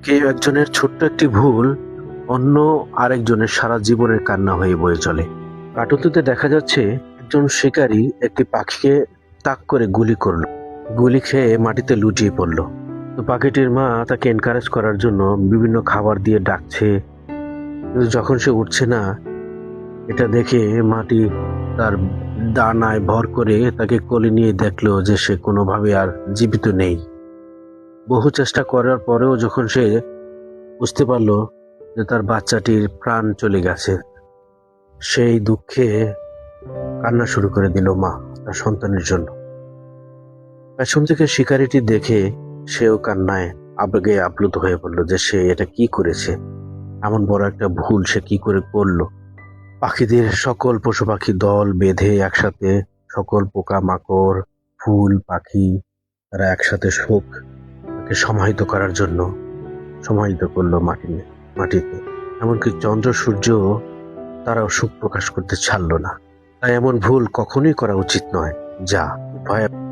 কেউ একজনের ছোট্ট একটি ভুল অন্য আরেকজনের সারা জীবনের কান্না হয়ে বয়ে চলে। কার্টুনটিতে দেখা যাচ্ছে একজন শিকারী একটি পাখিকে তাক করে গুলি করলো। গুলি খেয়ে মাটিতে লুটিয়ে পড়লো। তো পাখিটির মা তাকে এনকারেজ করার জন্য বিভিন্ন খাবার দিয়ে ডাকছে, কিন্তু যখন সে উঠছে না, এটা দেখে মাটি তার ডানায় ভর করে তাকে কোলে নিয়ে দেখলো যে সে কোনোভাবে আর জীবিত নেই। বহু চেষ্টা করার পরেও যখন সে বুঝতে পারলো যে তার বাচ্চাটির প্রাণ চলে গেছে, সেই দুঃখে কান্না শুরু করে দিল মা তার সন্তানের জন্য। পেছন থেকে শিকারিটি দেখে সেও কান্নায় আবেগে আপ্লুত হয়ে পড়লো যে সে এটা কি করেছে, এমন বড় একটা ভুল সে কি করে করলো। পাখিদের সকল পশু পাখি দল বেঁধে একসাথে, সকল পোকা মাকড় ফুল পাখি তারা একসাথে শোককে সমাহিত করার জন্য সমাহিত করলো মাটিতে। এমনকি চন্দ্র সূর্য তারাও সুখ প্রকাশ করতে ছাড়লো না। তাই এমন ভুল কখনোই করা উচিত নয়, যা ভয়াবহ।